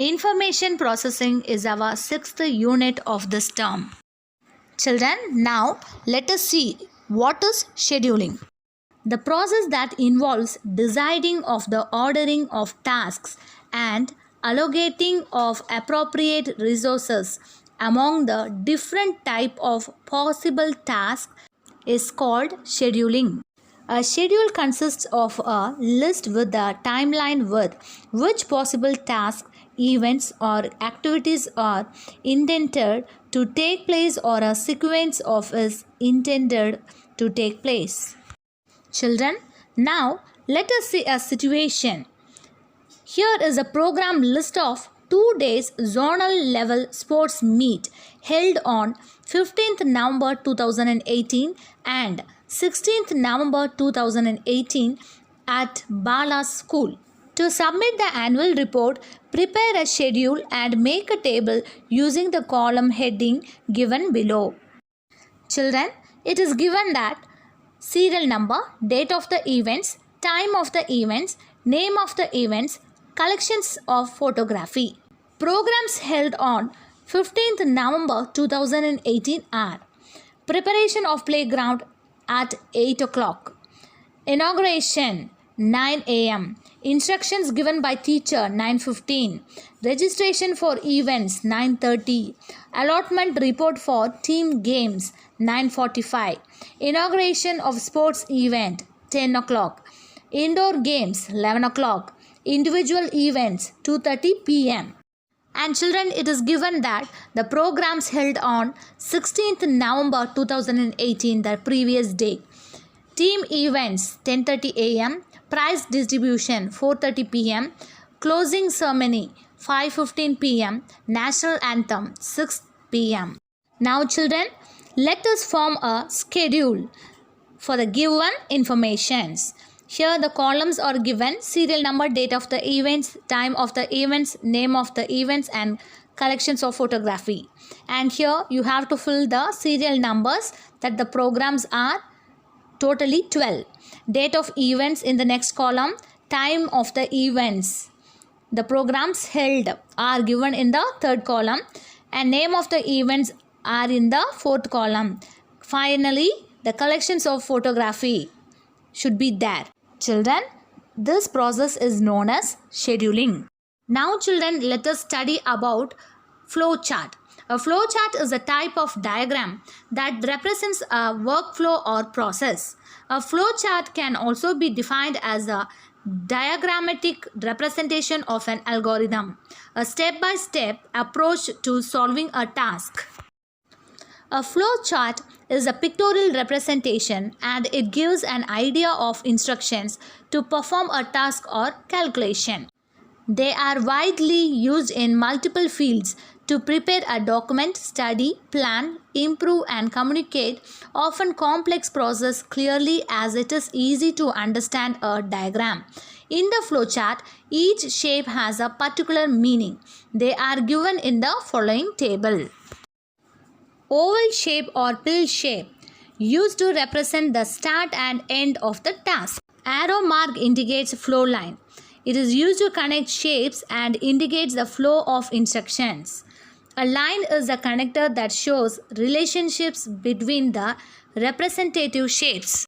Information processing is our sixth unit of this term. Children, now let us see what is scheduling. The process that involves deciding of the ordering of tasks and allocating of appropriate resources among the different type of possible tasks is called scheduling. A schedule consists of a list with a timeline with which possible tasks, events or activities are intended to take place or a sequence of is intended to take place. Children, now let us see a situation. Here is a program list of 2 days zonal level sports meet held on 15th November 2018 and 16th November 2018 at Bala School. To submit the annual report, prepare a schedule and make a table using the column heading given below. Children, it is given that serial number, date of the events, time of the events, name of the events, collections of photography. Programs held on 15th November 2018 are preparation of playground at 8 o'clock, inauguration 9 a.m., instructions given by teacher 9:15, registration for events 9:30, allotment report for team games 9:45, inauguration of sports event 10 o'clock, indoor games 11 o'clock, individual events 2:30 p.m. And children, it is given that the programs held on 16th November 2018, the previous day. Team events 10:30 a.m., prize distribution 4:30 p.m., closing ceremony 5:15 p.m., national anthem 6 p.m. Now children, let us form a schedule for the given informations. Here the columns are given: serial number, date of the events, time of the events, name of the events and collections of photography. And here you have to fill the serial numbers that the programs are totally 12. Date of events in the next column, time of the events. The programs held are given in the third column and name of the events are in the fourth column. Finally, the collections of photography should be there. Children, this process is known as scheduling. Now children, let us study about flow chart. A flow chart is a type of diagram that represents a workflow or process. A flow chart can also be defined as a diagrammatic representation of an algorithm, a step-by-step approach to solving a task. A flow chart is a pictorial representation and it gives an idea of instructions to perform a task or calculation. They are widely used in multiple fields to prepare a document, study, plan, improve and communicate often complex process clearly as it is easy to understand a diagram. In the flowchart, each shape has a particular meaning. They are given in the following table. Oval shape or pill shape used to represent the start and end of the task. Arrow mark indicates flow line. It is used to connect shapes and indicates the flow of instructions. A line is a connector that shows relationships between the representative shapes.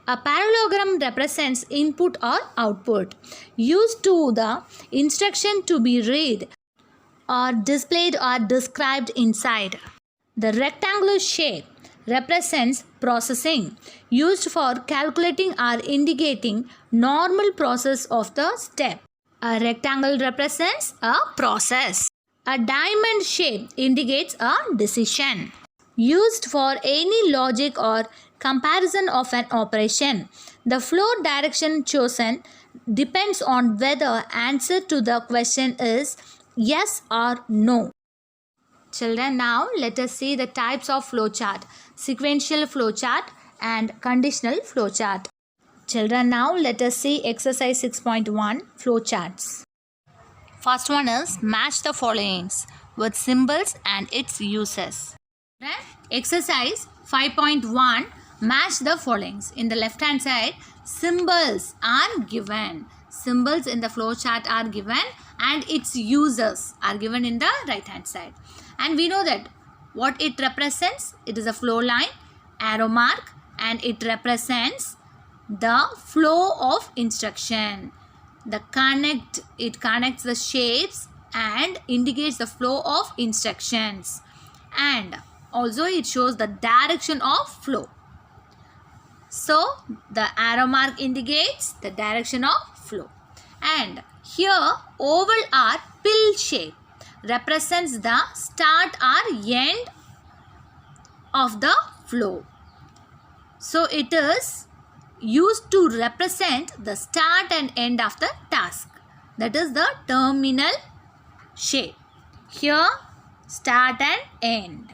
A parallelogram represents input or output used to the instruction to be read or displayed or described inside. The rectangular shape represents processing used for calculating or indicating normal process of the step. A rectangle represents a process. A diamond shape indicates a decision used for any logic or comparison of an operation. The flow direction chosen depends on whether answer to the question is yes or no. Children, now let us see the types of flowchart: sequential flowchart and conditional flowchart. Children, now let us see exercise 6.1 flowcharts. First one is match the followings with symbols and its uses. Exercise 5.1, match the followings. In the left hand side, symbols are given. Symbols in the flowchart are given and its users are given in the right hand side. And we know that what it represents, it is a flow line, arrow mark, and it represents the flow of instruction. It connects the shapes and indicates the flow of instructions, and also it shows the direction of flow. So the arrow mark indicates the direction of flow. And here oval or pill shape represents the start or end of the flow. So it is used to represent the start and end of the task. That is the terminal shape. Here start and end.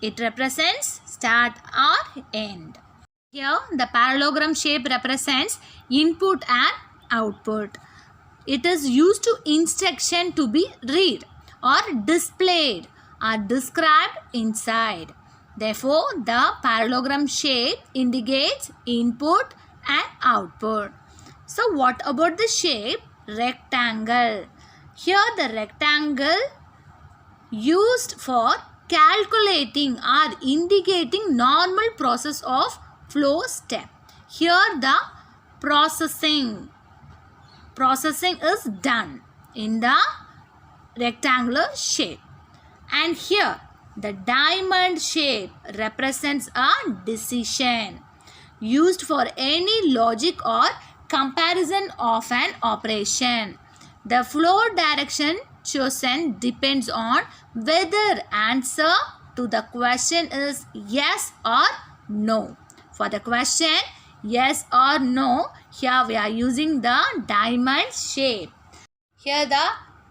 It represents start or end. Here the parallelogram shape represents input and output. It is used to instruction to be read or displayed or described inside. Therefore, the parallelogram shape indicates input and output. So, what about the shape rectangle? Here, the rectangle used for calculating or indicating normal process of flow step. Here, the processing is done in the rectangular shape. And here, the diamond shape represents a decision used for any logic or comparison of an operation. The flow direction chosen depends on whether answer to the question is yes or no. For the question yes or no, here we are using the diamond shape. Here the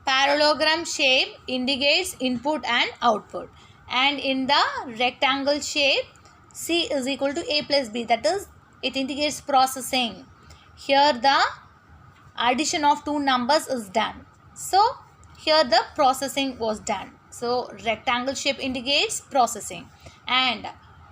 parallelogram shape indicates input and output. And in the rectangle shape, C is equal to A plus B, that is, it indicates processing. Here the addition of two numbers is done. So, here the processing was done. So, rectangle shape indicates processing. And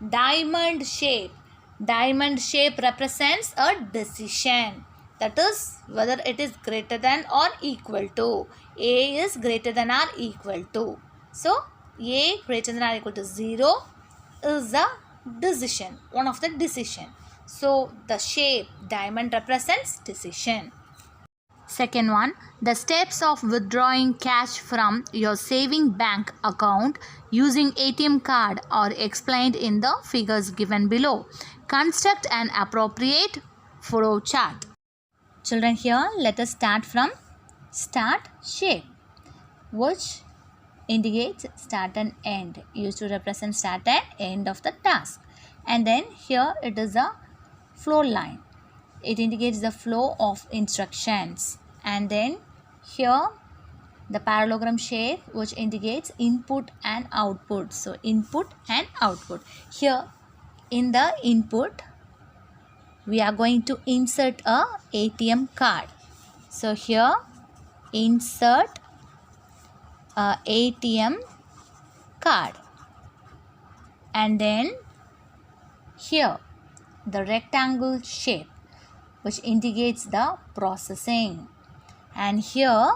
diamond shape represents a decision. That is, whether it is greater than or equal to. A is greater than or equal to. So, A greater than or equal to 0 is a decision, one of the decision. So, the shape diamond represents decision. Second one, the steps of withdrawing cash from your saving bank account using ATM card are explained in the figures given below. Construct an appropriate flow chart. Children, here let us start from start shape, which indicates start and end, used to represent start and end of the task. And then here it is a flow line. It indicates the flow of instructions. And then here the parallelogram shape, which indicates input and output. So input and output. Here in the input, we are going to insert a ATM card. So here insert a ATM card. And then here the rectangle shape, which indicates the processing. And here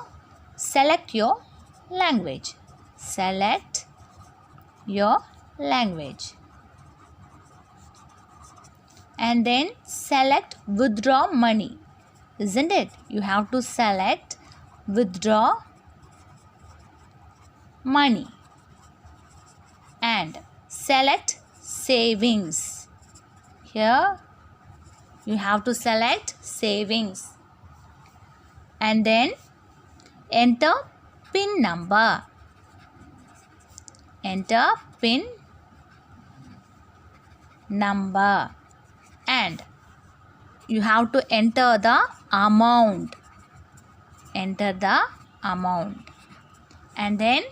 select your language. Select your language. And then select withdraw money. Isn't it? You have to select withdraw money. And select savings. Here you have to select savings. And then enter PIN number. Enter PIN number. And you have to enter the amount. Enter the amount. And then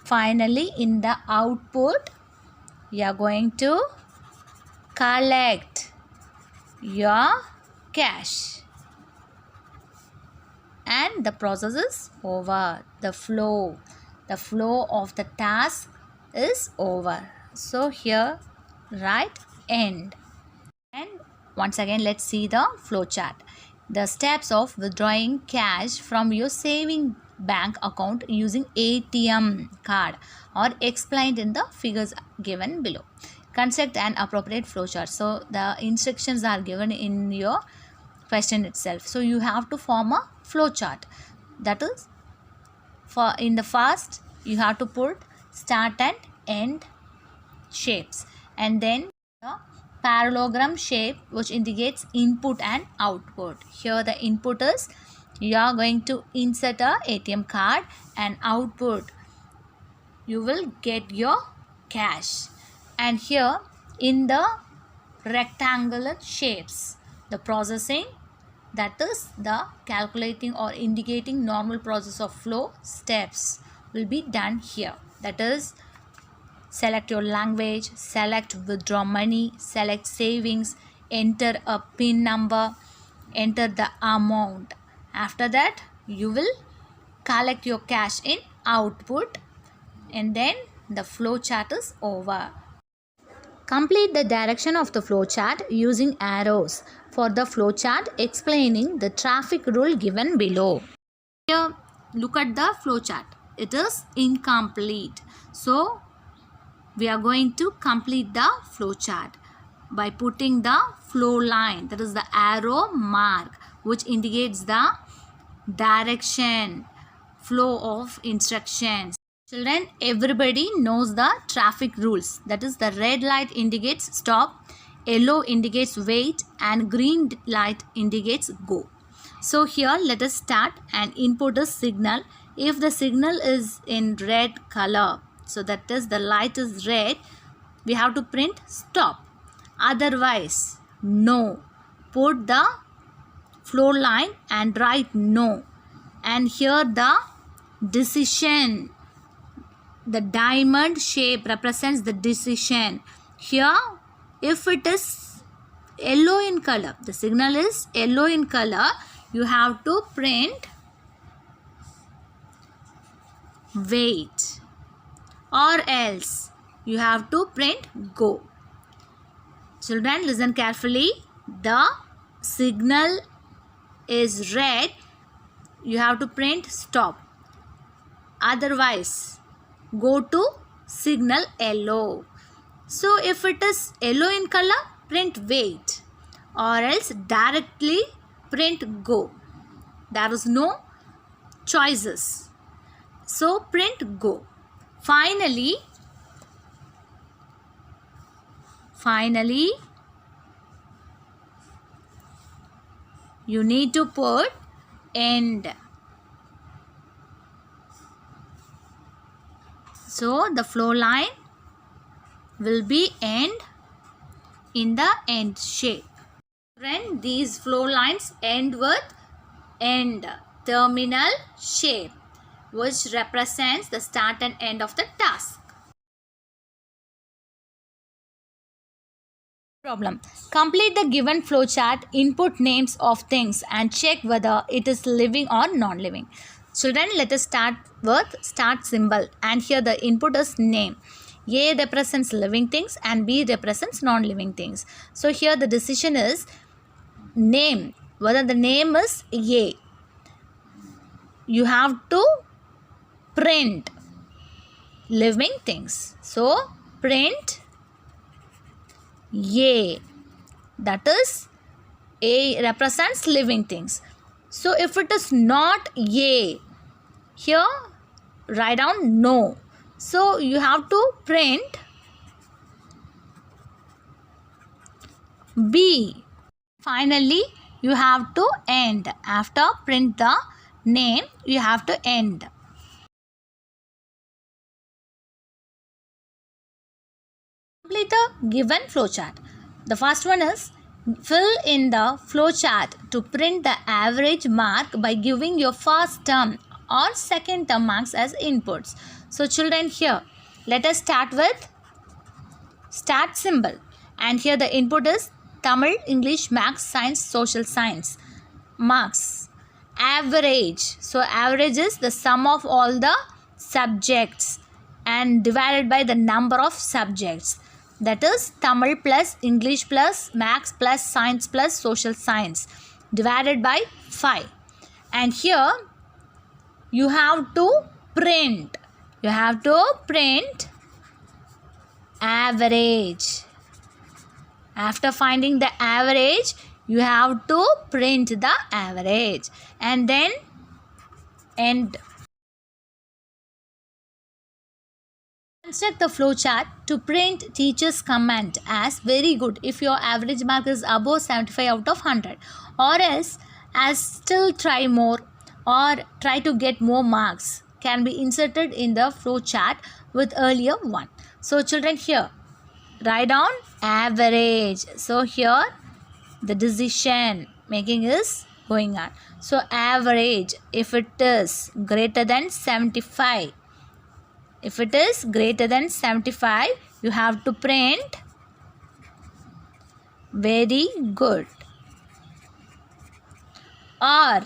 finally in the output, you are going to collect your cash. And the process is over. The flow of the task is over. So here write end. And once again let's see the flow chart. the steps of withdrawing cash from your saving bank account using ATM card are explained in the figures given below. Construct an appropriate flowchart. So the instructions are given in your question itself. So you have to form a flowchart. That is, for in the first you have to put start and end shapes, and then the parallelogram shape which indicates input and output. Here the input is you are going to insert a ATM card, and output you will get your cash. And here in the rectangular shapes, the processing, that is the calculating or indicating normal process of flow steps, will be done here. That is, select your language, select withdraw money, select savings, enter a PIN number, enter the amount. After that you will collect your cash in output, and then the flow chart is over. Complete the direction of the flow chart using arrows for the flow chart explaining the traffic rule given below. Here look at the flow chart. It is incomplete. So we are going to complete the flow chart by putting the flow line, that is the arrow mark which indicates the direction, flow of instructions. Children, everybody knows the traffic rules. That is, the red light indicates stop, yellow indicates wait, and green light indicates go. So here let us start, and input is signal. If the signal is in red color, so that is the light is red, we have to print stop. Otherwise no. Put the flow line and write no. And here the decision, the diamond shape represents the decision. Here if it is yellow in color, the signal is yellow in color, you have to print wait, or else you have to print go. Children, listen carefully. The signal is red, you have to print stop. Otherwise go to signal yellow. So if it is yellow in color, print wait, or else directly print go. There is no choices. So print go. Finally you need to put end. So the flow line will be end in the end shape. Friend, these flow lines end with end terminal shape, which represents the start and end of the task. Problem. Complete the given flowchart, input names of things and check whether it is living or non-living. Children, let us start with start symbol, and here the input is name. A represents living things and B represents non-living things. So here the decision is name, whether the name is A. You have to print living things. So print A, that is A represents living things. So if it is not A, here write down no. So you have to print B. Finally you have to end. After print the name, you have to end. Complete the given flowchart. The first one is fill in the flowchart to print the average mark by giving your first term or second term marks as inputs. So children, here let us start with start symbol, and here the input is Tamil, English, Maths, Science, Social Science. Marks. Average. So average is the sum of all the subjects and divided by the number of subjects. That is Tamil plus English plus Maths plus Science plus Social Science. divided by 5. And here you have to print. You have to print average. After finding the average, you have to print the average and then end. Construct the flowchart to print teacher's comment as very good if your average mark is above 75 out of 100, or else as still try more or try to get more marks can be inserted in the flowchart with earlier one. So children, here write down average. So here the decision making is going on. So average, if it is greater than 75, if it is greater than 75, you have to print very good, or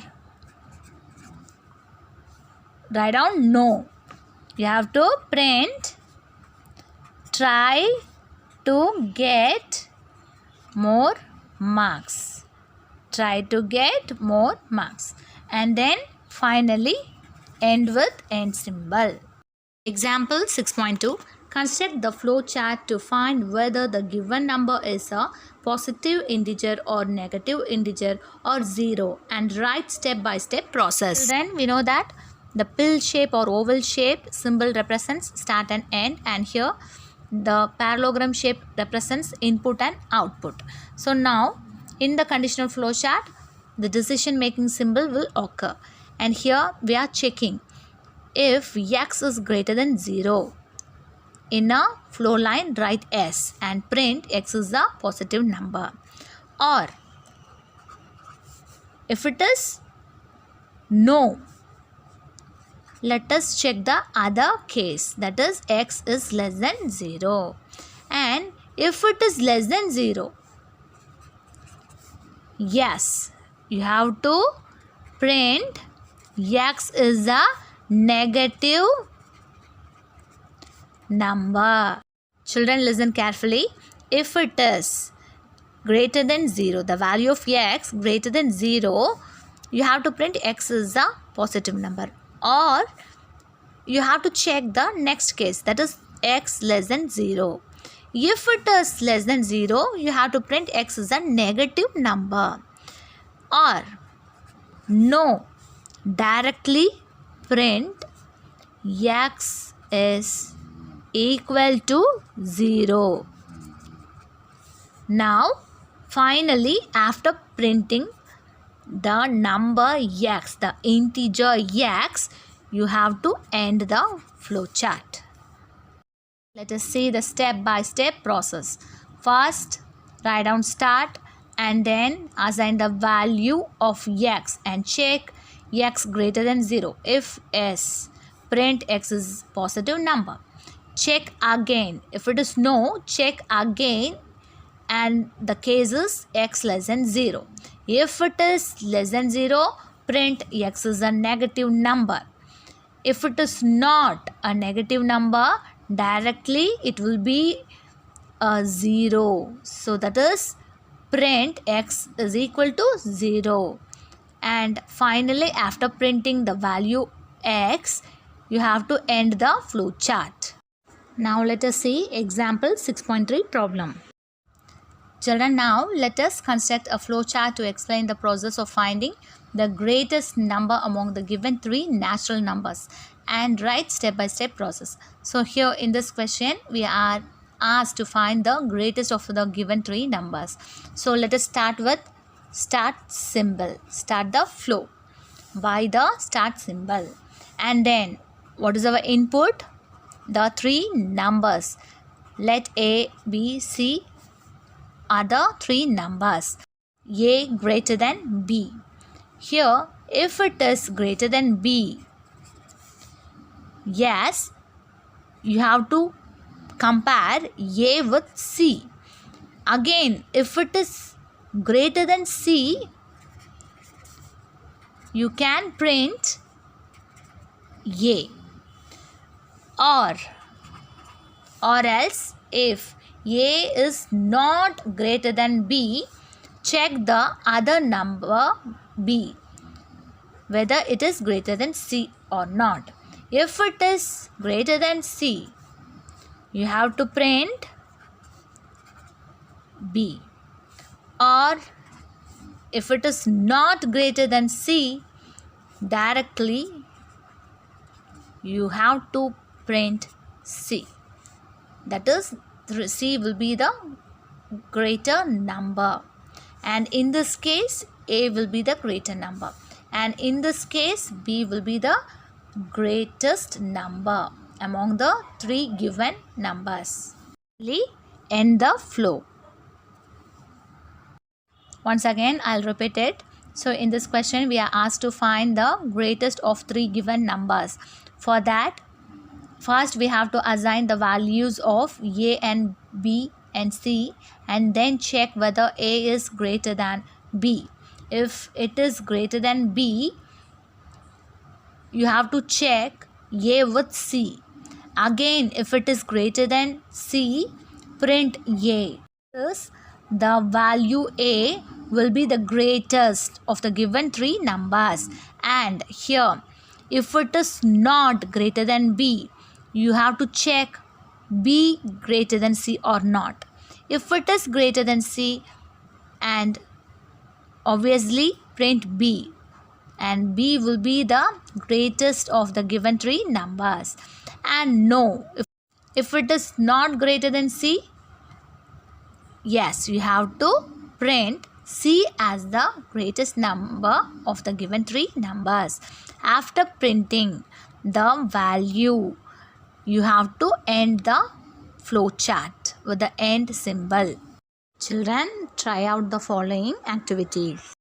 write down no. You have to print try to get more marks. Try to get more marks. And then finally end with end symbol. Example 6.2. Construct the flow chart to find whether the given number is a positive integer or negative integer or zero, and write step-by-step process. Then we know that the pill shape or oval shape symbol represents start and end, and here the parallelogram shape represents input and output. So now in the conditional flow chart, the decision making symbol will occur, and here we are checking if x is greater than 0. In a flow line, write S and print x is a positive number. Or if it is no, let us check the other case, that is x is less than 0. And if it is less than 0, yes, you have to print x is a negative number. Children, listen carefully. If it is greater than 0, the value of x greater than 0, you have to print x is a positive number. Or you have to check the next case, that is x less than 0. If it is less than 0, you have to print x is a negative number. Or no, directly print x is equal to 0. Now finally, after printing the number x, the integer x, you have to end the flow chart. Let us see the step-by-step process. First, write down start and then assign the value of x and check x greater than 0. If yes, print x is positive number. Check again. If it is no, check again, and the case is x less than 0. If it is less than 0, print x is a negative number. If it is not a negative number, directly it will be a 0. So that is print x is equal to 0. And finally, after printing the value x, you have to end the flow chart. Now let us see example 6.3 problem. Children, now let us construct a flow chart to explain the process of finding the greatest number among the given three natural numbers, and write step-by-step process. So here in this question, we are asked to find the greatest of the given three numbers. So let us start with start symbol. Start the flow by the start symbol. And then what is our input? The three numbers. Let A, B, C are the three numbers. A greater than B. Here, if it is greater than B, yes, you have to compare A with C. Again, if it is greater than C, you can print A. Or else, if A is not greater than B, check the other number B, whether it is greater than C or not. If it is greater than C, you have to print B. Or if it is not greater than C, directly you have to print C. That is, C will be the greater number, and in this case A will be the greater number, and in this case B will be the greatest number among the three given numbers. End the flow. Once again, I'll repeat it. So in this question, we are asked to find the greatest of three given numbers. For that, first we have to assign the values of A and B and C, and then check whether A is greater than B. If it is greater than B, you have to check A with C. Again, if it is greater than C, print A. Thus, the value A will be the greatest of the given three numbers. And here, if it is not greater than B, you have to check B greater than C or not. If it is greater than C, and obviously print B, and B will be the greatest of the given three numbers. And no, if it is not greater than C, yes, you have to print C as the greatest number of the given three numbers. After printing the value, you have to end the flow chart with the end symbol. Children, try out the following activities.